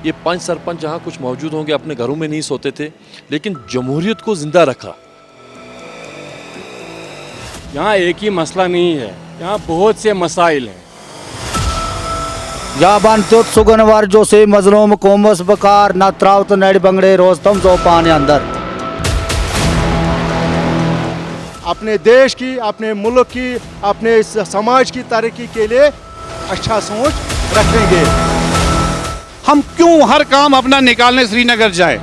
ये 5 सरपंच जहाँ कुछ मौजूद होंगे अपने घरों में नहीं सोते थे, लेकिन जमहूरियत को ज़िंदा रखा। यहाँ एक ही मसला नहीं है, यहाँ बहुत से मसाइल हैं। या बन तो सुगनवर जो से मजलूम कोमस बकार ना त्रावत नड़ बंगड़े रोस्तम जो पाने अंदर। अपने देश की, अपने मुल्क की, अपने समाज की तरक्की के लिए अच्छा सोच रखेंगे। हम क्यों हर काम अपना निकालने श्रीनगर जाए?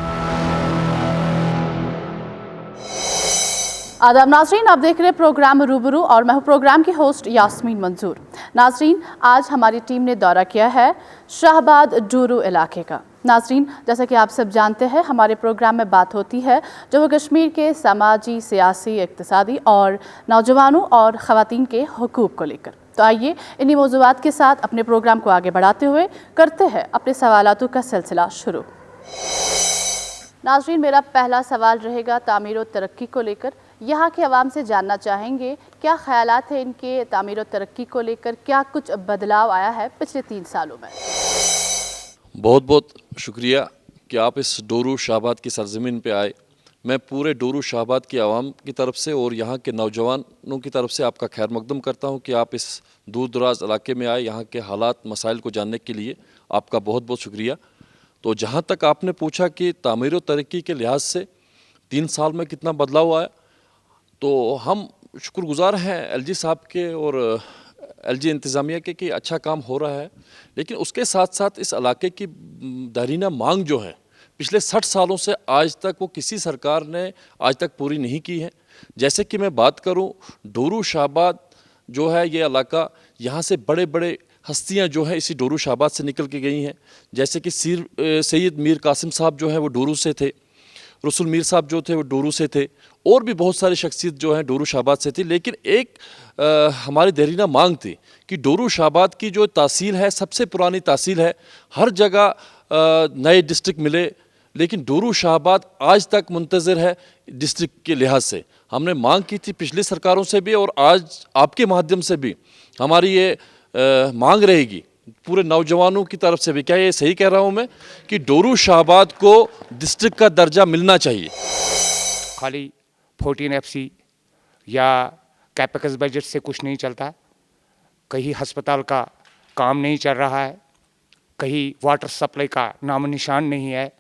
आदाब नाजरीन, आप देख रहे हैं प्रोग्राम रूबरू और मैं हूं प्रोग्राम की होस्ट यास्मीन मंजूर। नाजरीन, आज हमारी टीम ने दौरा किया है शाहबाद डूरू इलाके का। नाजरीन, जैसा कि आप सब जानते हैं, हमारे प्रोग्राम में बात होती है जम्मू कश्मीर के समाजी, सियासी, इक़्तिसादी और नौजवानों और ख़वातीन के हुकूक़ को लेकर। तो आइए इन्हीं मौज़ूआत के साथ अपने प्रोग्राम को आगे बढ़ाते हुए करते हैं अपने सवालातों का सिलसिला शुरू। नाजरीन, मेरा पहला सवाल रहेगा तामीर और तरक्की को लेकर। यहाँ के अवाम से जानना चाहेंगे क्या ख्यालात हैं इनके तामीर और तरक्की को लेकर, क्या कुछ बदलाव आया है पिछले 3 सालों में? बहुत बहुत शुक्रिया कि आप इस डोरू शाहबाद की सरजमीन पे आए। मैं पूरे डोरू शाहबाद की आवाम की तरफ से और यहाँ के नौजवानों की तरफ से आपका खैर मकदम करता हूँ कि आप इस दूर दराज इलाके में आए। यहाँ के हालात मसाइल को जानने के लिए आपका बहुत बहुत शुक्रिया। तो जहाँ तक आपने पूछा कि तामीर व तरक्की के लिहाज से 3 साल में कितना बदलाव आया, तो हम शुक्रगुज़ार हैं एलजी साहब के और एलजी इंतज़ामिया के कि अच्छा काम हो रहा है। लेकिन उसके साथ साथ इस इलाके की दरीना मांग जो है पिछले 60 सालों से आज तक वो किसी सरकार ने आज तक पूरी नहीं की है। जैसे कि मैं बात करूं, डोरू शाहबाद जो है ये इलाका, यहाँ से बड़े बड़े हस्तियां जो है इसी डोरू शाहबाद से निकल के गई हैं। जैसे कि सैयद मीर कासिम साहब जो है वो डोरू से थे, रसूल मीर साहब जो थे वो डोरू से थे, और भी बहुत सारी शख्सियत जो हैं डोरू शाहबाद से थी। लेकिन एक हमारी देरीना मांग थी कि डोरू शाहबाद की जो तहसील है सबसे पुरानी तहसील है, हर जगह नए डिस्ट्रिक्ट मिले, लेकिन डोरू शाहबाद आज तक मुंतज़िर है डिस्ट्रिक्ट के लिहाज से। हमने मांग की थी पिछली सरकारों से भी और आज आपके माध्यम से भी हमारी ये मांग रहेगी पूरे नौजवानों की तरफ से भी। क्या ये सही कह रहा हूँ मैं कि डोरू शाहबाद को डिस्ट्रिक्ट का दर्जा मिलना चाहिए? खाली 14 FC या कैपेक्स बजट से कुछ नहीं चलता। कहीं अस्पताल का काम नहीं चल रहा है, कहीं वाटर सप्लाई का नामो निशान नहीं है।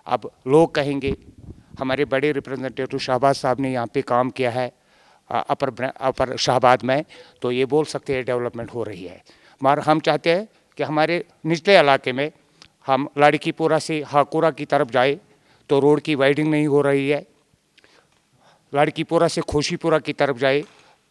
अब लोग कहेंगे हमारे बड़े रिप्रेजेंटेटिव शाहबाद साहब ने यहाँ पे काम किया है अपर शाहबाद में, तो ये बोल सकते हैं डेवलपमेंट हो रही है। मगर हम चाहते हैं कि हमारे निचले इलाके में हम लाड़कीपुरा से हाकुरा की तरफ जाए तो रोड की वाइडिंग नहीं हो रही है। लाड़कीपुरा से खोशीपुरा की तरफ जाए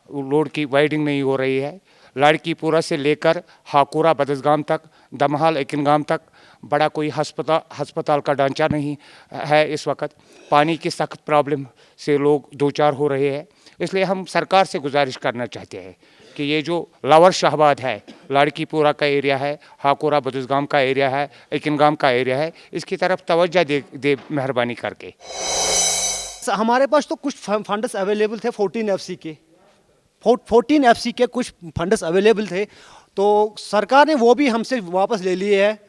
रोड की वाइडिंग नहीं हो रही है। लाड़कीपुरा से लेकर हाकुरा बदसगाम तक, दमहाल एकिनगाम तक बड़ा कोई हस्पताल का ढांचा नहीं है। इस वक्त पानी की सख्त प्रॉब्लम से लोग दो चार हो रहे हैं। इसलिए हम सरकार से गुजारिश करना चाहते हैं कि ये जो लावर शाहबाद है, लाड़कीपुरा का एरिया है, हाकुरा बदसगाम का एरिया है, एकिनगाम का एरिया है, इसकी तरफ तवज्जो दे मेहरबानी करके। हमारे पास तो कुछ फंड्स अवेलेबल थे 14 FC के कुछ फंड्स अवेलेबल थे, तो सरकार ने वो भी हमसे वापस ले लिए है।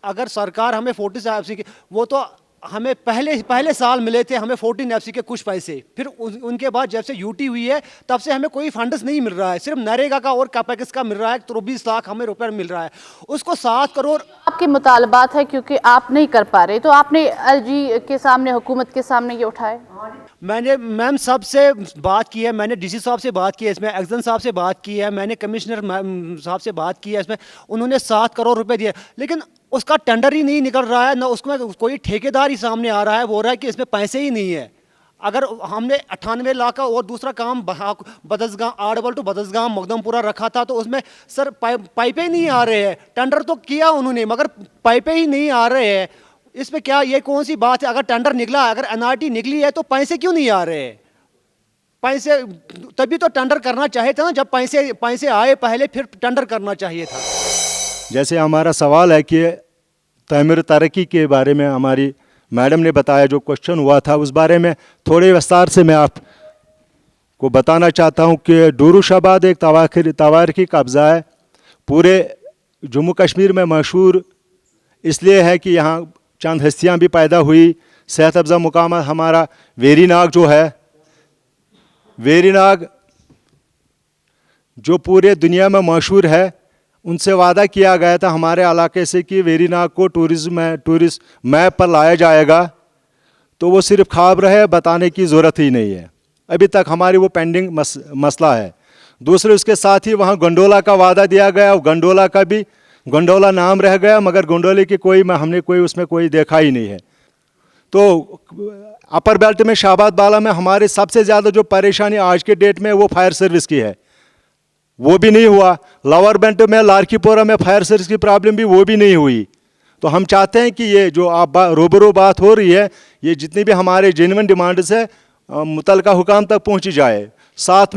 अगर सरकार हमें 14 FC के, वो तो हमें पहले साल मिले थे हमें 14 FC के कुछ पैसे, फिर उनके बाद जब से यूटी हुई है तब से हमें कोई फंड्स नहीं मिल रहा है। सिर्फ नरेगा का और कैपेक्स का मिल रहा है, 24 लाख हमें रुपये मिल रहा है, उसको 7 करोड़ आपके मुतालबात है क्योंकि आप नहीं कर पा रहे, तो आपने एलजी के सामने, हुकूमत के सामने ये उठाए? मैंने मैम साहब से बात की है, मैंने डीसी साहब से बात की है, इसमें एक्जन साहब से बात की है, मैंने कमिश्नर साहब से बात की है, इसमें उन्होंने 7 करोड़ रुपए दिए, लेकिन उसका टेंडर ही नहीं निकल रहा है, ना उसमें कोई ठेकेदार ही सामने आ रहा है, बोल रहा है कि इसमें पैसे ही नहीं है। अगर हमने 98 लाख का और दूसरा काम बदसगाम आड़बल टू बदसगाम मकदमपुरा रखा था, तो उसमें सर पाइपें ही नहीं आ रहे हैं। टेंडर तो किया उन्होंने मगर पाइपें ही नहीं आ रहे हैं। इसमें क्या, ये कौन सी बात है? अगर टेंडर निकला, अगर एनआरटी निकली है तो पैसे क्यों नहीं आ रहे हैं? पैसे तभी तो टेंडर करना चाहिए था ना, जब पैसे आए पहले फिर टेंडर करना चाहिए था। जैसे हमारा सवाल है कि तामीर तरक्की के बारे में हमारी मैडम ने बताया, जो क्वेश्चन हुआ था उस बारे में थोड़े विस्तार से मैं आपको बताना चाहता हूं कि डोरू शाहबाद एक तवारीखी कब्ज़ा है, पूरे जम्मू कश्मीर में मशहूर इसलिए है कि यहाँ चंद हस्तियाँ भी पैदा हुई। सेहत अफजा मुकाम हमारा वेरीनाग जो है, वेरीनाग जो पूरे दुनिया में मशहूर है, उनसे वादा किया गया था हमारे इलाके से कि वेरीनाग को टूरिस्ट मैप पर लाया जाएगा, तो वो सिर्फ ख्वाब रहे, बताने की ज़रूरत ही नहीं है। अभी तक हमारी वो पेंडिंग मसला है। दूसरे उसके साथ ही वहाँ गंडोला का वादा दिया गया, गंडोला का भी गंडोला नाम रह गया, मगर गंडोले की हमने उसमें कोई देखा ही नहीं है। तो अपर बेल्ट में शाहबाद बाला में हमारे सबसे ज़्यादा जो परेशानी आज के डेट में वो फायर सर्विस की है, वो भी नहीं हुआ। लोअर बेल्ट में लारकीपोरा में फायर सर्विस की प्रॉब्लम भी वो भी नहीं हुई। तो हम चाहते हैं कि ये जो आप रूबरू बात हो रही है, ये जितनी भी हमारे जेन्युइन डिमांड्स है मुतलका हुकाम तक पहुंची जाए। साथ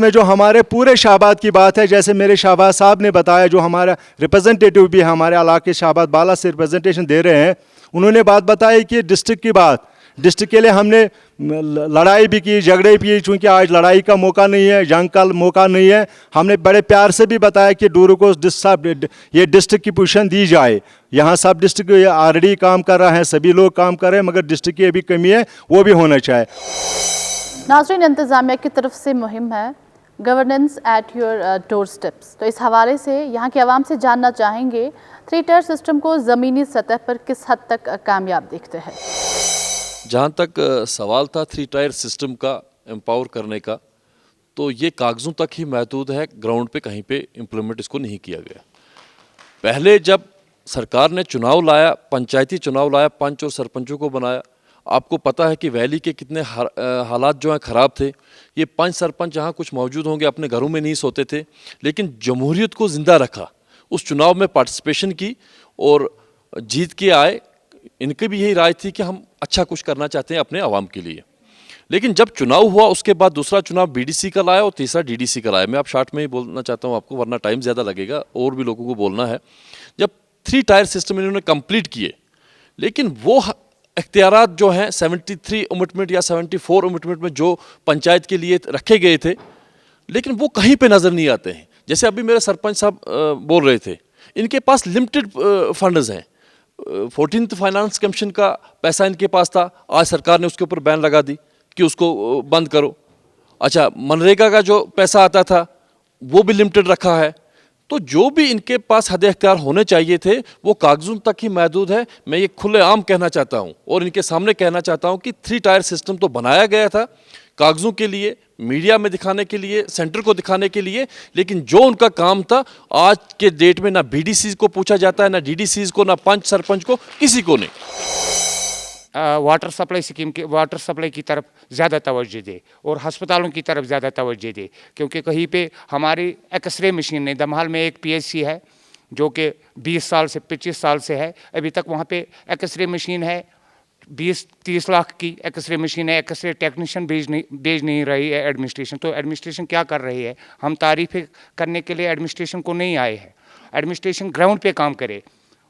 में जो हमारे पूरे शाहबाद की बात है, जैसे मेरे शाहबाद साहब ने बताया, जो हमारा रिप्रेजेंटेटिव भी हमारे इलाके शाहबाद बाला से रिप्रेजेंटेशन दे रहे हैं, उन्होंने बात बताई कि डिस्ट्रिक्ट की बात, डिस्ट्रिक्ट के लिए हमने लड़ाई भी की, झगड़े भी, चूँकि आज लड़ाई का मौका नहीं है, जंग का मौका नहीं है। हमने बड़े प्यार से भी बताया कि डूरू को ये डिस्ट्रिक्ट की पोजीशन दी जाए। यहाँ सब डिस्ट्रिक्ट ऑलरेडी काम कर रहा है, सभी लोग काम कर रहे हैं, मगर डिस्ट्रिक्ट की अभी कमी है, वो भी होना चाहिए। नाज़रीन, इंतज़ामिया की तरफ से मुहिम है governance at your door steps. तो इस हवाले से यहाँ के आवाम से जानना चाहेंगे 3 टायर सिस्टम को ज़मीनी सतह पर किस हद तक कामयाब देखते हैं। जहाँ तक सवाल था 3 टायर सिस्टम का एम्पावर करने का, तो ये कागज़ों तक ही महदूद है, ग्राउंड पे कहीं पे इम्प्लीमेंट इसको नहीं किया गया। पहले जब सरकार ने चुनाव लाया, पंचायती चुनाव लाया, पंच और सरपंचों को बनाया, आपको पता है कि वैली के कितने हालात जो हैं ख़राब थे। ये 5 सरपंच जहाँ कुछ मौजूद होंगे अपने घरों में नहीं सोते थे, लेकिन जमहूरियत को ज़िंदा रखा, उस चुनाव में पार्टिसिपेशन की और जीत के आए। इनकी भी यही राय थी कि हम अच्छा कुछ करना चाहते हैं अपने आवाम के लिए। लेकिन जब चुनाव हुआ उसके बाद दूसरा चुनाव बीडीसी का लाया और तीसरा डीडीसी का लाया। मैं आप शॉर्ट में ही बोलना चाहता हूँ आपको, वरना टाइम ज़्यादा लगेगा और भी लोगों को बोलना है। जब 3 टायर सिस्टम इन्होंने कंप्लीट किए, लेकिन वो इख्तियारात जो हैं 73 उमिटमेंट या 74 उमिटमेंट में जो पंचायत के लिए रखे गए थे, लेकिन वो कहीं पे नज़र नहीं आते हैं। जैसे अभी मेरे सरपंच साहब बोल रहे थे, इनके पास लिमिटेड फंड्स हैं। 14th फाइनेंस कमीशन का पैसा इनके पास था, आज सरकार ने उसके ऊपर बैन लगा दी कि उसको बंद करो। अच्छा, मनरेगा का जो पैसा आता था वो भी लिमिटेड रखा है। तो जो भी इनके पास हद इख्तियार होने चाहिए थे वो कागजों तक ही महदूद है। मैं ये खुलेआम कहना चाहता हूँ और इनके सामने कहना चाहता हूँ कि 3 टायर सिस्टम तो बनाया गया था कागजों के लिए, मीडिया में दिखाने के लिए, सेंटर को दिखाने के लिए, लेकिन जो उनका काम था आज के डेट में ना बीडीसी को पूछा जाता है, ना डीडीसी को, ना पंच सरपंच को, किसी को नहीं। वाटर सप्लाई स्कीम के वाटर सप्लाई की तरफ ज़्यादा तवज्जो दे और हस्पतालों की तरफ ज़्यादा तवज्जो दे, क्योंकि कहीं पे हमारी एक्सरे मशीन नहीं। दमहाल में एक पीएचसी है जो कि 20 साल से 25 साल से है, अभी तक वहाँ पे एक्सरे मशीन है, 20-30 लाख की एक्सरे मशीन है, एक्सरे टेक्नीशियन भेज नहीं रही है एडमिनिस्ट्रेशन। तो एडमिनिस्ट्रेशन क्या कर रही है? हम तारीफ़ें करने के लिए एडमिनिस्ट्रेशन को नहीं आए हैं, एडमिनिस्ट्रेशन ग्राउंड पे काम करे।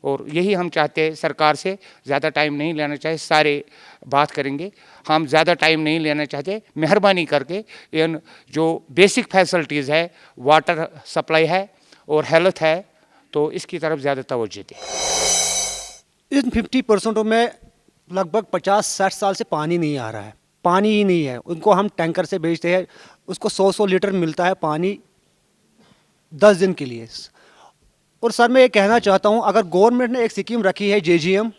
और यही हम चाहते हैं सरकार से, ज़्यादा टाइम नहीं लेना चाहिए, सारे बात करेंगे, हम ज़्यादा टाइम नहीं लेना चाहते। मेहरबानी करके इन जो बेसिक फैसिलिटीज़ है, वाटर सप्लाई है और हेल्थ है, तो इसकी तरफ ज़्यादा तवज्जो दें। इन 50% में लगभग 50-60 साल से पानी नहीं आ रहा है, पानी ही नहीं है। उनको हम टैंकर से भेजते हैं, उसको 100 लीटर मिलता है पानी 10 दिन के लिए। और सर मैं ये कहना चाहता हूँ, अगर गवर्नमेंट ने एक स्कीम रखी है JGM,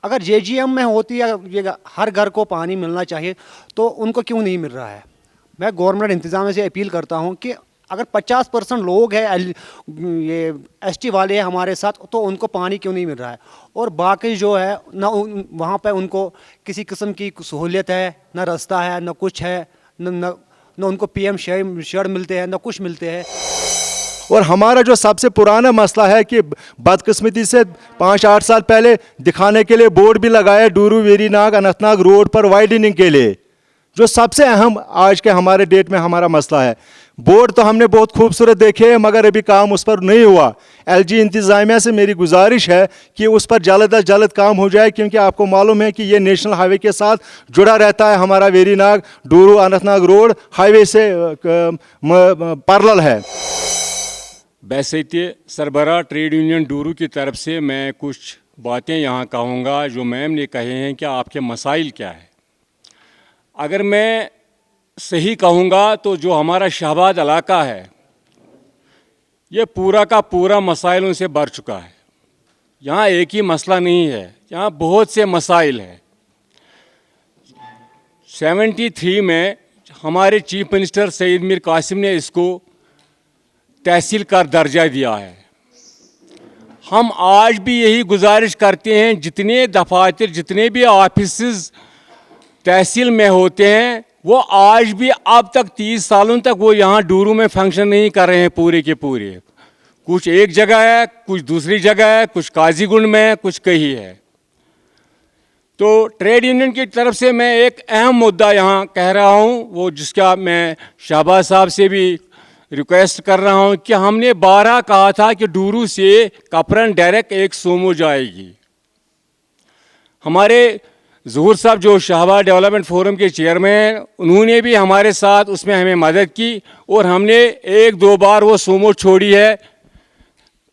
अगर JGM में होती है ये हर घर को पानी मिलना चाहिए, तो उनको क्यों नहीं मिल रहा है? मैं गवर्नमेंट इंतज़ाम से अपील करता हूँ कि अगर 50% लोग हैं ये ST वाले हैं हमारे साथ, तो उनको पानी क्यों नहीं मिल रहा है? और बाकी जो है ना वहाँ पे उनको किसी किस्म की सहूलियत है, ना रास्ता है, ना कुछ है, न उनको PM शेड मिलते हैं, ना कुछ मिलते हैं। और हमारा जो सबसे पुराना मसला है कि बदकिस्मती से 5-8 साल पहले दिखाने के लिए बोर्ड भी लगाया डूरू वेरीनाग अनंतनाग रोड पर वाइडनिंग के लिए, जो सबसे अहम आज के हमारे डेट में हमारा मसला है। बोर्ड तो हमने बहुत खूबसूरत देखे, मगर अभी काम उस पर नहीं हुआ। LG इंतज़ामिया से मेरी गुजारिश है कि उस पर जल्द अज जल्द काम हो जाए, क्योंकि आपको मालूम है कि ये नेशनल हाईवे के साथ जुड़ा रहता है। हमारा वेरीनाग डूरू अनंतनाग रोड हाईवे से पैरेलल है। बैसित सरबरा ट्रेड यूनियन डूरू की तरफ से मैं कुछ बातें यहाँ कहूँगा जो मैम ने कहे हैं कि आपके मसाइल क्या है। अगर मैं सही कहूँगा तो जो हमारा शाहबाद इलाका है ये पूरा का पूरा मसाइलों से भर चुका है। यहाँ एक ही मसला नहीं है, यहाँ बहुत से मसाइल हैं। 73 में हमारे चीफ मिनिस्टर सईद मीर कासिम ने इसको तहसील का दर्जा दिया है। हम आज भी यही गुजारिश करते हैं, जितने दफातर जितने भी ऑफिस तहसील में होते हैं वो आज भी अब तक 30 सालों तक वो यहाँ डूरू में फंक्शन नहीं कर रहे हैं पूरे के पूरे। कुछ एक जगह है, कुछ दूसरी जगह है, कुछ काजीगुंड में है, कुछ कहीं है। तो ट्रेड यूनियन की तरफ से मैं एक अहम मुद्दा यहाँ कह रहा हूँ, वो जिसका मैं शाहबाज साहब से भी रिक्वेस्ट कर रहा हूँ कि हमने 12 कहा था कि डूरू से कपरन डायरेक्ट एक सोमो जाएगी। हमारे ज़हूर साहब जो शाहबाद डेवलपमेंट फोरम के चेयरमैन, उन्होंने भी हमारे साथ उसमें हमें मदद की और हमने 1-2 बार वो सोमो छोड़ी है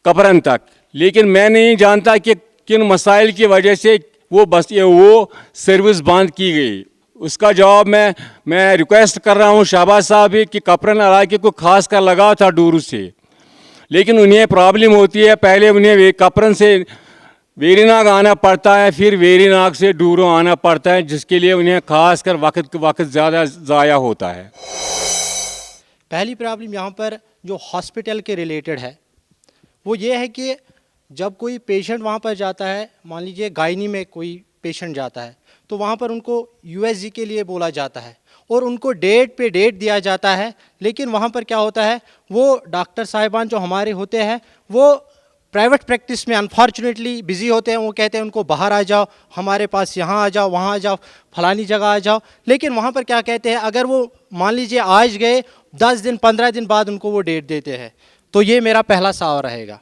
कपरन तक। लेकिन मैं नहीं जानता कि किन मसाइल की वजह से वो सर्विस बंद की गई। उसका जवाब मैं रिक्वेस्ट कर रहा हूँ शाहबाज साहब भी कि कपरन इलाके को खास कर लगा था डूरू से, लेकिन उन्हें प्रॉब्लम होती है, पहले उन्हें कपरन से वेरीनाग आना पड़ता है, फिर वेरीनाग से डूरू आना पड़ता है, जिसके लिए उन्हें खास कर वक्त ज़्यादा ज़ाया होता है। पहली प्रॉब्लम यहाँ पर जो हॉस्पिटल के रिलेटेड है वो ये है कि जब कोई पेशेंट वहाँ पर जाता है, मान लीजिए गायनी में कोई पेशेंट जाता है तो वहाँ पर उनको यूएसजी के लिए बोला जाता है और उनको डेट पे डेट दिया जाता है। लेकिन वहाँ पर क्या होता है, वो डॉक्टर साहिबान जो हमारे होते हैं वो प्राइवेट प्रैक्टिस में अनफॉर्चुनेटली बिज़ी होते हैं। वो कहते हैं उनको बाहर आ जाओ, हमारे पास यहाँ आ जाओ, वहाँ आ जाओ, फलानी जगह आ जाओ। लेकिन वहाँ पर क्या कहते हैं, अगर वो मान लीजिए आज गए 10 दिन 15 दिन बाद उनको वो डेट देते हैं। तो ये मेरा पहला सवाल रहेगा।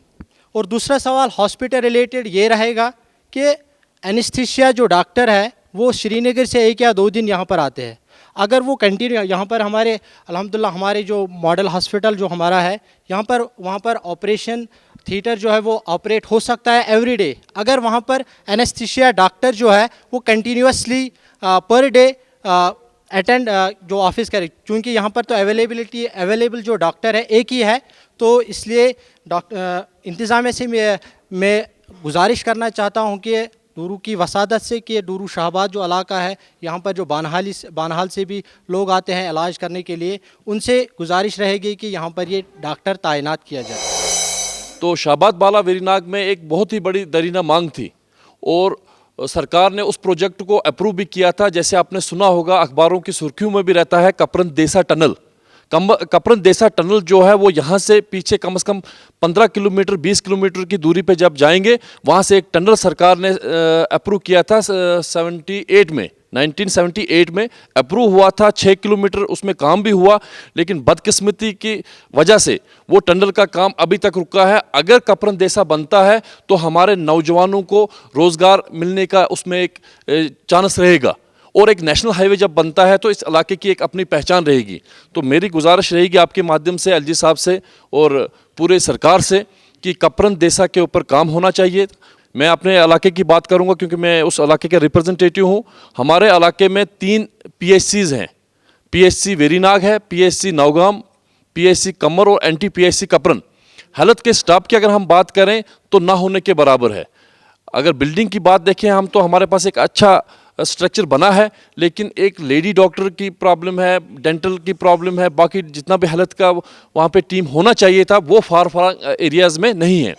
और दूसरा सवाल हॉस्पिटल रिलेटेड ये रहेगा कि एनेस्थीसिया जो डॉक्टर है वो श्रीनगर से 1 या 2 दिन यहाँ पर आते हैं। अगर वो कंटिन्यू यहाँ पर हमारे अल्हम्दुलिल्लाह हमारे जो मॉडल हॉस्पिटल जो हमारा है यहाँ पर वहाँ पर ऑपरेशन थिएटर जो है वो ऑपरेट हो सकता है एवरी डे। अगर वहाँ पर एनेस्थीसिया डॉक्टर जो है वो कंटिन्यूसली पर डे अटेंड जो ऑफिस करे, क्योंकि यहाँ पर तो अवेलेबल जो डॉक्टर है एक ही है, तो इसलिए इंतज़ामिया से मैं गुजारिश करना चाहता हूँ कि डूरू की वसादत से कि डूरू शाहबाद जो इलाका है यहाँ पर जो बानहाल से भी लोग आते हैं इलाज करने के लिए, उनसे गुजारिश रहेगी कि यहाँ पर ये डॉक्टर तैनात किया जाए। तो शाहबाद बाला वेरीनाग में एक बहुत ही बड़ी दरीना मांग थी और सरकार ने उस प्रोजेक्ट को अप्रूव भी किया था। जैसे आपने सुना होगा, अखबारों की सुर्खियों में भी रहता है कपरन देसा टनल। कपरन देसा टनल जो है वो यहाँ से पीछे कम से कम 15 किलोमीटर 20 किलोमीटर की दूरी पे जब जाएंगे, वहाँ से एक टनल सरकार ने अप्रूव किया था 1978 में अप्रूव हुआ था। 6 किलोमीटर उसमें काम भी हुआ, लेकिन बदकिस्मती की वजह से वो टनल का काम अभी तक रुका है। अगर कपरन देसा बनता है तो हमारे नौजवानों को रोज़गार मिलने का उसमें एक चांस रहेगा और एक नेशनल हाईवे जब बनता है तो इस इलाके की एक अपनी पहचान रहेगी। तो मेरी गुजारिश रहेगी आपके माध्यम से एलजी साहब से और पूरे सरकार से कि कपरन देसा के ऊपर काम होना चाहिए। मैं अपने इलाके की बात करूंगा क्योंकि मैं उस इलाके का रिप्रेजेंटेटिव हूं। हमारे इलाके में 3 PHCs हैं। PHC वेरीनाग है, PHC नौगाम, PHC कमर और NTPHC कपरन। हेल्थ के स्टाफ की अगर हम बात करें तो ना होने के बराबर है। अगर बिल्डिंग की बात देखें हम तो हमारे पास एक अच्छा स्ट्रक्चर बना है, लेकिन एक लेडी डॉक्टर की प्रॉब्लम है, डेंटल की प्रॉब्लम है, बाकी जितना भी हेल्थ का वहाँ पे टीम होना चाहिए था वो फार एरियाज़ में नहीं है।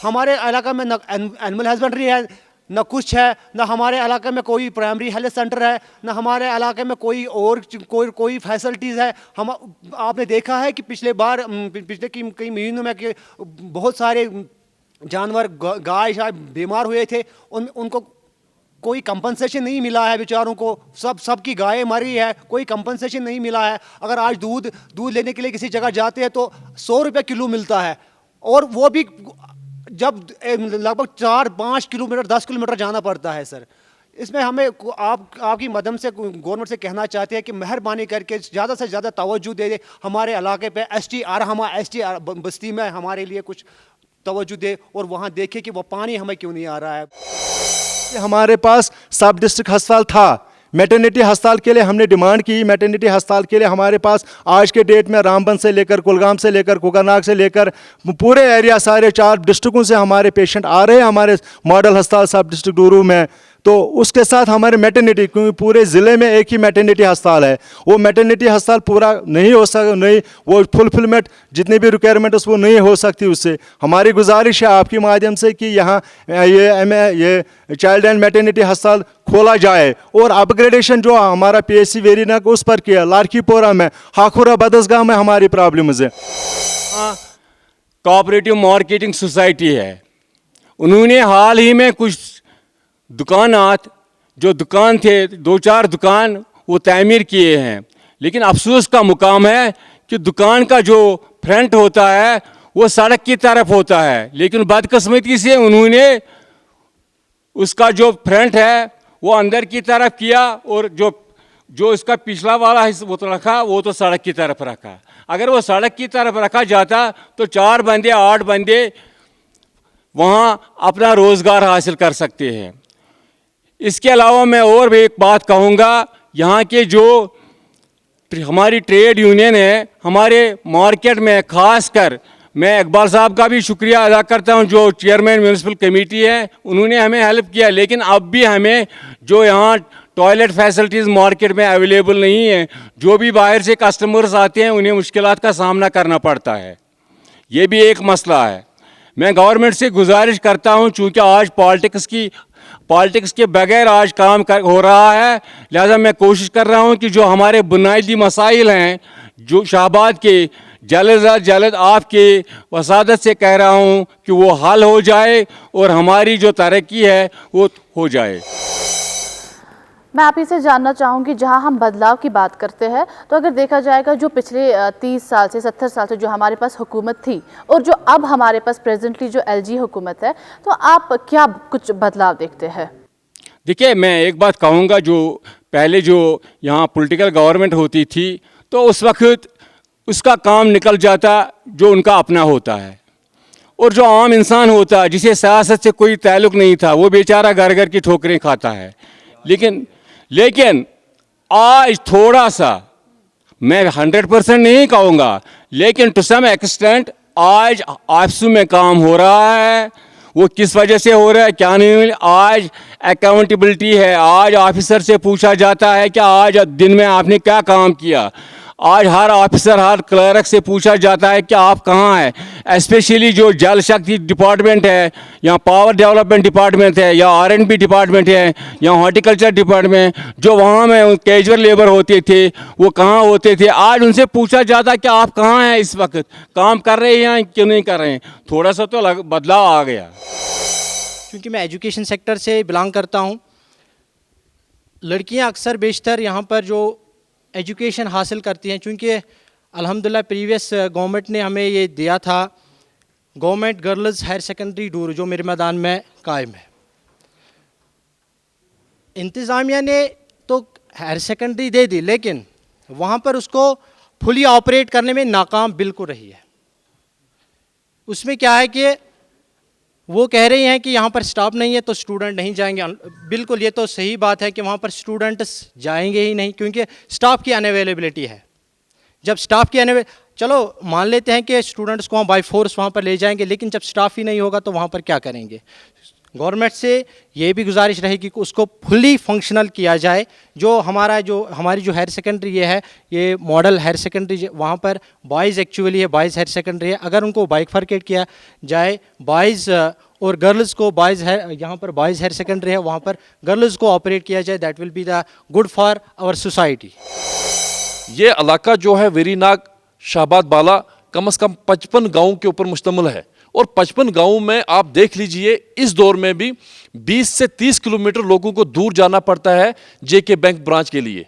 हमारे इलाका में न एनिमल हस्बेंड्री है, न कुछ है, न हमारे इलाके में कोई प्राइमरी हेल्थ सेंटर है, न हमारे इलाके में कोई फैसिलिटीज़ है। हम आपने देखा है कि पिछले कई महीनों में कि बहुत सारे जानवर गाय बीमार हुए थे, उनको कोई कंपनसेशन नहीं मिला है बेचारों को। सबकी गायें मरी है, कोई कंपनसेशन नहीं मिला है। अगर आज दूध लेने के लिए किसी जगह जाते हैं तो 100 रुपये किलो मिलता है, और वो भी जब लगभग 4-5 किलोमीटर 10 किलोमीटर जाना पड़ता है। सर, इसमें हमें आपकी मदम से गवर्नमेंट से कहना चाहते हैं कि मेहरबानी करके ज़्यादा से ज़्यादा तवज्जो दे हमारे इलाके पे एसटी बस्ती में हमारे लिए कुछ तवज्जो दे और वहाँ देखे कि वो पानी हमें क्यों नहीं आ रहा है। हमारे पास सब डिस्ट्रिक्ट अस्पताल था, मैटरनिटी अस्पताल के लिए हमने डिमांड की। मैटरनिटी अस्पताल के लिए हमारे पास आज के डेट में रामबन से लेकर कुलगाम से लेकर कोकरनाग से लेकर पूरे एरिया सारे 4 डिस्ट्रिक्टों से हमारे पेशेंट आ रहे हैं हमारे मॉडल अस्पताल सब डिस्ट्रिक्ट डूरू में। तो उसके साथ हमारे मैटरनिटी, क्योंकि पूरे ज़िले में एक ही मैटरनिटी अस्पताल है, वो मैटरनिटी अस्पताल पूरा नहीं हो सक नहीं वो फुलफिलमेंट जितनी भी रिक्वायरमेंट वो नहीं हो सकती। उससे हमारी गुजारिश है आपके माध्यम से कि यहाँ ये चाइल्ड एंड मैटरनिटी अस्पताल खोला जाए और अपग्रेडेशन जो हमारा PHC वेरीनाग उस पर किया, लारकीपोरा में, हाखुरा बदसगाह में हमारी प्रॉब्लम्स है। कोऑपरेटिव मार्केटिंग सोसाइटी है, उन्होंने हाल ही में कुछ दुकानात जो दुकान थे 2-4 दुकान वो तामीर किए हैं, लेकिन अफसोस का मुकाम है कि दुकान का जो फ्रंट होता है वो सड़क की तरफ होता है, लेकिन बदकिस्मती से उन्होंने उसका जो फ्रंट है वो अंदर की तरफ किया और जो इसका पिछला वाला हिस्सा वो तो रखा, वो तो सड़क की तरफ रखा। अगर वो सड़क की तरफ रखा जाता तो 4 बंदे 8 बंदे वहाँ अपना रोज़गार हासिल कर सकते हैं। इसके अलावा मैं और भी एक बात कहूँगा, यहाँ के जो हमारी ट्रेड यूनियन है हमारे मार्केट में, ख़ासकर मैं इकबाल साहब का भी शुक्रिया अदा करता हूँ जो चेयरमैन म्यूनिसिपल कमेटी है, उन्होंने हमें हेल्प किया, लेकिन अब भी हमें जो यहाँ टॉयलेट फैसिलिटीज़ मार्केट में अवेलेबल नहीं है, जो भी बाहर से कस्टमर्स आते हैं उन्हें मुश्किलात का सामना करना पड़ता है, ये भी एक मसला है। मैं गवर्नमेंट से गुजारिश करता हूँ, चूँकि आज पॉलिटिक्स के बगैर आज काम हो रहा है, लिहाजा मैं कोशिश कर रहा हूँ कि जो हमारे बुनियादी मसाइल हैं जो शाहबाद के, जल्द से जल्द आपके वसादत से कह रहा हूँ कि वो हल हो जाए और हमारी जो तरक्की है वो हो जाए। मैं आप ही से जानना चाहूँगी, जहाँ हम बदलाव की बात करते हैं तो अगर देखा जाएगा जो पिछले 30 साल से 70 साल से जो हमारे पास हुकूमत थी और जो अब हमारे पास प्रेजेंटली जो LG हुकूमत है, तो आप क्या कुछ बदलाव देखते हैं? देखिए, मैं एक बात कहूँगा, जो पहले जो यहाँ पॉलिटिकल गवर्नमेंट होती थी तो उस वक्त उसका काम निकल जाता जो उनका अपना होता है, और जो आम इंसान होता है जिसे सियासत से कोई ताल्लुक़ नहीं था वो बेचारा घर घर की ठोकरें खाता है। लेकिन आज थोड़ा सा, मैं 100% नहीं कहूँगा, लेकिन टू सम एक्सटेंट आज ऑफिसों में काम हो रहा है। वो किस वजह से हो रहा है क्या नहीं, आज अकाउंटेबिलिटी है, आज ऑफिसर से पूछा जाता है कि आज दिन में आपने क्या काम किया। आज हर ऑफिसर, हर क्लर्क से पूछा जाता है कि आप कहाँ हैं। स्पेशली जो जल शक्ति डिपार्टमेंट है या पावर डेवलपमेंट डिपार्टमेंट है या R&B डिपार्टमेंट है या हॉर्टिकल्चर डिपार्टमेंट, जो वहाँ में कैजुअल लेबर होते थे वो कहाँ होते थे, आज उनसे पूछा जाता है कि आप कहाँ हैं, इस वक्त काम कर रहे हैं या क्यों नहीं कर रहे हैं। थोड़ा सा तो बदलाव आ गया। क्योंकि मैं एजुकेशन सेक्टर से बिलोंग करता हूँ, लड़कियाँ अक्सर बेशतर यहाँ पर जो एजुकेशन हासिल करती हैं, चूँकि अल्हम्दुलिल्लाह प्रीवियस गवर्नमेंट ने हमें ये दिया था government girls higher secondary Dooru जो मेरे मैदान में कायम है। इंतज़ामिया ने तो हायर सेकेंडरी दे दी, लेकिन वहाँ पर उसको फुली ऑपरेट करने में नाकाम बिल्कुल रही है। उसमें क्या है कि वो कह रही हैं कि यहाँ पर स्टाफ नहीं है तो स्टूडेंट नहीं जाएंगे। बिल्कुल ये तो सही बात है कि वहाँ पर स्टूडेंट्स जाएंगे ही नहीं, क्योंकि स्टाफ की अनअवेलेबिलिटी है। जब स्टाफ की चलो मान लेते हैं कि स्टूडेंट्स को हम बाय फोर्स वहाँ पर ले जाएंगे, लेकिन जब स्टाफ ही नहीं होगा तो वहाँ पर क्या करेंगे। गवर्नमेंट से ये भी गुजारिश रहेगी कि उसको फुली फंक्शनल किया जाए। जो हमारी जो हायर सेकेंडरी ये है, ये मॉडल हायर सेकेंडरी, वहाँ पर बॉयज़ एक्चुअली है, बॉयज़ हायर सेकेंडरी है। अगर उनको बाइफरकेट किया जाए, बॉयज़ और गर्ल्स को, बॉयज़ है यहाँ पर बॉयज़ हायर सेकेंडरी है, वहाँ पर गर्ल्स को ऑपरेट किया जाए, that will be the good for our society. ये इलाका जो है वेरीनाग शाहबाद बाला कम से कम 55 गाँव के ऊपर मुश्तमिल है, और 55 गाँव में आप देख लीजिए इस दौर में भी 20 से 30 किलोमीटर लोगों को दूर जाना पड़ता है JK बैंक ब्रांच के लिए।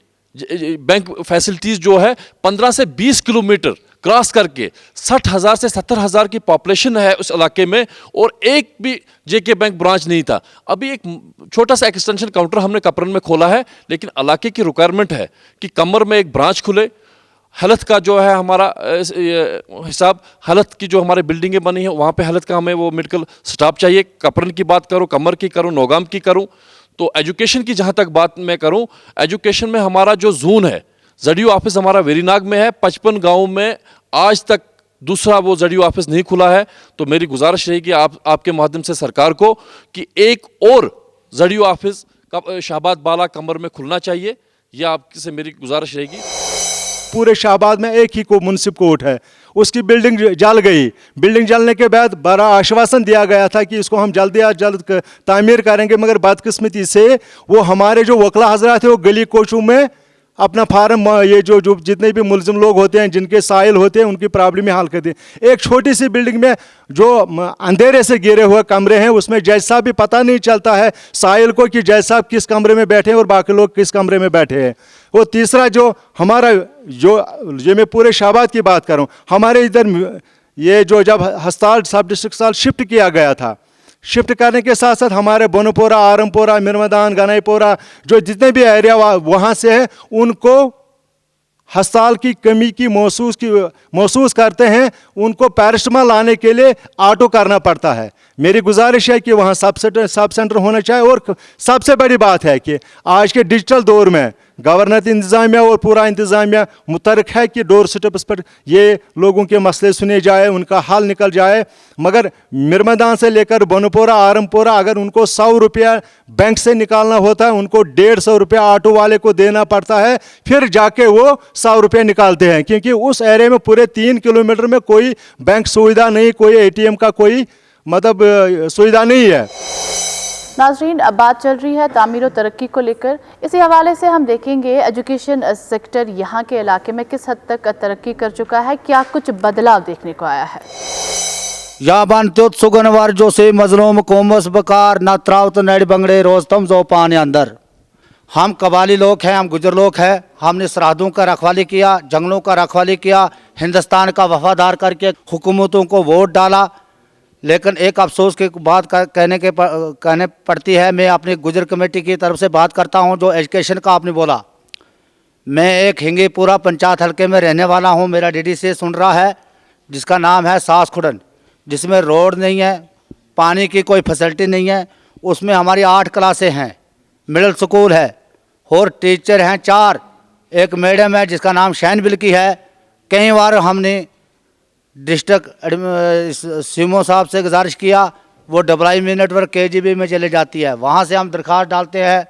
बैंक फैसिलिटीज़ जो है 15 से 20 किलोमीटर क्रॉस करके 60,000 से 70,000 की पॉपुलेशन है उस इलाके में, और एक भी जेके बैंक ब्रांच नहीं था। अभी एक छोटा सा एक्सटेंशन काउंटर हमने कपरन में खोला है, लेकिन इलाके की रिक्वायरमेंट है कि कमर में एक ब्रांच खुले। हेल्थ का जो है हमारा हिसाब, हेल्थ की जो हमारे बिल्डिंगें बनी है वहाँ पे हेल्थ का हमें वो मेडिकल स्टाफ चाहिए। कपरन की बात करूँ, कमर की करूँ, नौगाम की करूँ, तो एजुकेशन की जहाँ तक बात मैं करूँ, एजुकेशन में हमारा जो जोन है, जडियो ऑफिस हमारा वेरीनाग में है। 55 गाँव में आज तक दूसरा वो जडियो ऑफिस नहीं खुला है। तो मेरी गुजारिश रहेगी आपके माध्यम से सरकार को कि एक और जडियो ऑफिस शाहबाद बाला कमर में खुलना चाहिए। यह आपसे मेरी गुजारिश रहेगी। पूरे शाहबाद में एक ही को मुंसिप कोर्ट है, उसकी बिल्डिंग जल गई। बिल्डिंग जलने के बाद बड़ा आश्वासन दिया गया था कि इसको हम जल्द या जल्द तामीर करेंगे, मगर बदकिस्मती से वो हमारे जो वकला हजरात थे वो गली कोचों में अपना फार्म, ये जो जितने भी मुलजिम लोग होते हैं जिनके साइल होते हैं उनकी प्रॉब्लम हल करते हैं। एक छोटी सी बिल्डिंग में जो अंधेरे से घिरे हुए कमरे हैं उसमें जज साहब भी पता नहीं चलता है साइल को कि जज साहब किस कमरे में बैठे हैं और बाकी लोग किस कमरे में बैठे हैं। वो तीसरा जो हमारा ये मैं पूरे शाहबाद की बात करूँ, हमारे इधर ये जो जब हस्ताल सब डिस्ट्रिक्ट अस्पताल शिफ्ट किया गया था, शिफ्ट करने के साथ साथ हमारे बनपोरा, आरमपोरा, मिरमदान, गनाईपोरा जो जितने भी एरिया वहाँ से है उनको हस्ताल की कमी की महसूस करते हैं। उनको पैरास्टामोल लाने के लिए ऑटो करना पड़ता है। मेरी गुजारिश है कि वहाँ सब सेंटर होना चाहिए। और सबसे बड़ी बात है कि आज के डिजिटल दौर में गवर्नर इंतज़ामिया और पूरा इंतज़ामिया मुतरक है कि डोर स्टेप्स पर ये लोगों के मसले सुने जाए, उनका हल निकल जाए। मगर मिरमदान से लेकर बनपोरा, आरमपोरा अगर उनको 100 रुपया बैंक से निकालना होता है, उनको 150 रुपया ऑटो वाले को देना पड़ता है, फिर जाके वो 100 रुपये निकालते हैं, क्योंकि उस एरिया में पूरे 3 किलोमीटर में कोई बैंक सुविधा नहीं, कोई ATM का कोई मतलब सुविधा नहीं है। नाजरीन, अब बात चल रही है तामीर और तरक्की को लेकर। इसी हवाले से हम देखेंगे एजुकेशन सेक्टर यहाँ के इलाके में किस हद तक तरक्की कर चुका है, क्या कुछ बदलाव देखने को आया है। या बनत्योत सुगनवार जो से मजलूम कोमस बकार ना त्रावत नड़ बंगड़े रोस्तम जो पाने अंदर। हम कबाली लोग हैं, हम गुजर लोग हैं, हमने सरहदों का रखवाली किया, जंगलों का रखवाली किया, हिंदुस्तान का वफादार करके हुकूमतों को वोट डाला। लेकिन एक अफसोस की बात कहने पड़ती है। मैं अपनी गुजर कमेटी की तरफ से बात करता हूं। जो एजुकेशन का आपने बोला, मैं एक हिंगीपुरा पंचायत हल्के में रहने वाला हूं। मेरा DDC सुन रहा है, जिसका नाम है सास खुडन, जिसमें रोड नहीं है, पानी की कोई फैसिलिटी नहीं है। उसमें हमारी 8 क्लासें हैं, मिडिल स्कूल है और टीचर हैं 4। एक मैडम है जिसका नाम शैन बिल्की है। कई बार हमने डिस्ट्रिक्ट सीमो साहब से गुजारिश किया, वो डबलाई नेटवर्क KGB में चले जाती है। वहाँ से हम दरख्वास्त डालते हैं,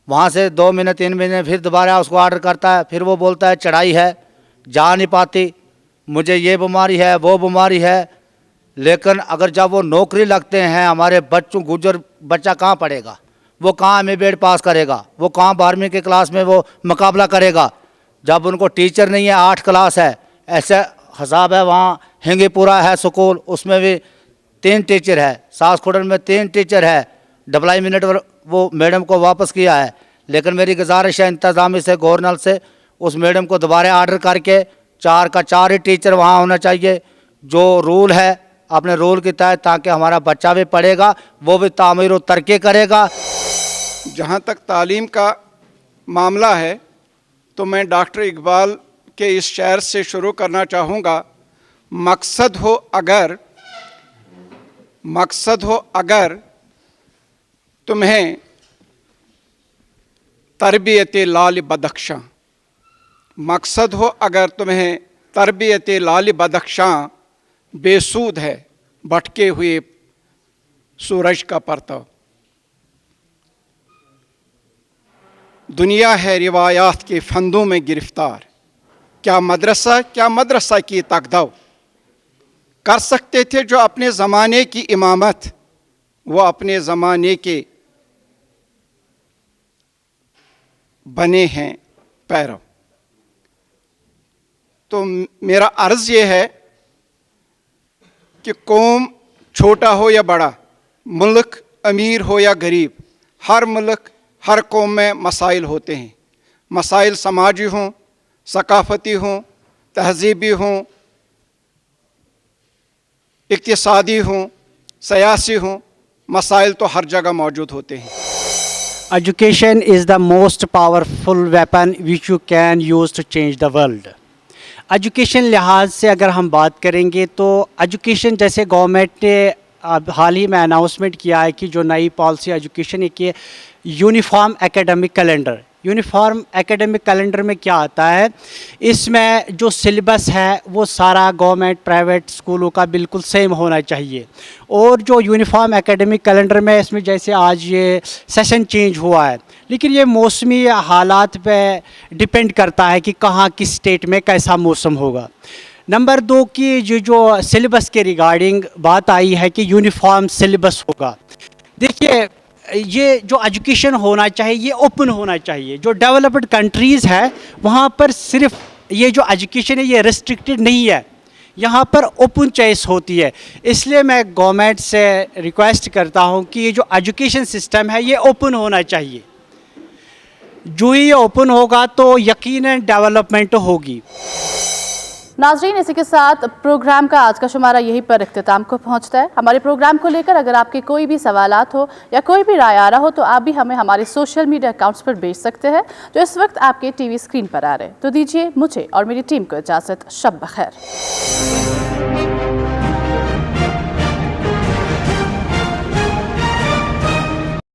वहाँ से 2 महीने 3 महीने फिर दोबारा उसको ऑर्डर करता है, फिर वो बोलता है चढ़ाई है, जा नहीं पाती, मुझे ये बीमारी है, वो बीमारी है। लेकिन अगर जब वो नौकरी लगते हैं, हमारे बच्चों गुजर बच्चा कहाँ पढ़ेगा, वो कहाँ MA पास करेगा, वो कहाँ 12वीं के क्लास में वो मुकाबला करेगा, जब उनको टीचर नहीं है। 8 क्लास है, ऐसे हिसाब है। वहाँ हिंगीपुरा है स्कूल, उसमें भी 3 टीचर है, सास खुडन में 3 टीचर है। डबलाई मिनट वो मैडम को वापस किया है। लेकिन मेरी गुजारिश है इंतज़ामी से, गवर्नर से, उस मैडम को दोबारा ऑर्डर करके 4 का 4 ही टीचर वहाँ होना चाहिए। जो रूल है अपने रूल के तहत, ताकि हमारा बच्चा भी पढ़ेगा, वो भी तामीर और तरक्की करेगा। जहाँ तक तालीम का मामला है तो मैं डॉक्टर इकबाल के इस शेर से शुरू करना चाहूँगा। मकसद हो अगर तुम्हें तरबियत लाल बदख्शां, मकसद हो अगर तुम्हें तरबियत लाल बदख्शां, बेसूद है भटके हुए सूरज का परतव। दुनिया है रिवायात के फंदों में गिरफ्तार, क्या मदरसा की तकदव। कर सकते थे जो अपने ज़माने की इमामत, वो अपने ज़माने के बने हैं पैरव। तो मेरा अर्ज़ ये है कि कौम छोटा हो या बड़ा, मुल्क अमीर हो या गरीब, हर मुल्क हर कौम में मसाइल होते हैं। मसाइल समाजी हों, सकाफ़ती हों, तहजीबी हों, इक्तिसादी हों, सियासी हों, मसाइल तो हर जगह मौजूद होते हैं। Education is the most powerful weapon which you can use to change the world. Education लिहाज से अगर हम बात करेंगे तो एजुकेशन जैसे गवर्नमेंट ने अब हाल ही में अनाउंसमेंट किया है कि जो नई पॉलिसी एजुकेशन है कि uniform academic calendar. Uniform academic calendar में क्या आता है, इसमें जो सिलेबस है वो सारा गवर्नमेंट प्राइवेट स्कूलों का बिल्कुल सेम होना चाहिए। और जो यूनिफॉर्म एकेडमिक कैलेंडर में इसमें जैसे आज ये सेशन चेंज हुआ है, लेकिन ये मौसमी हालात पे डिपेंड करता है कि कहाँ किस स्टेट में कैसा मौसम होगा। नंबर 2 की जो सिलेबस के रिगार्डिंग बात आई है कि यूनिफॉर्म सिलेबस होगा। देखिए ये जो एजुकेशन होना चाहिए ये ओपन होना चाहिए। जो डेवलप्ड कंट्रीज़ है वहाँ पर सिर्फ ये जो एजुकेशन है ये रिस्ट्रिक्टेड नहीं है, यहाँ पर ओपन चॉइस होती है। इसलिए मैं गवर्नमेंट से रिक्वेस्ट करता हूँ कि ये जो एजुकेशन सिस्टम है ये ओपन होना चाहिए। जो ही ये ओपन होगा तो यकीनन डेवलपमेंट होगी। नाजरीन, इसी के साथ प्रोग्राम का आज का शुमारा यहीं पर इख्तिताम को पहुंचता है। हमारे प्रोग्राम को लेकर अगर आपके कोई भी सवालात हो या कोई भी राय आ रहा हो तो आप भी हमें हमारे सोशल मीडिया अकाउंट्स पर भेज सकते हैं जो इस वक्त आपके टीवी स्क्रीन पर आ रहे हैं। तो दीजिए मुझे और मेरी टीम को इजाज़त। शब बखैर।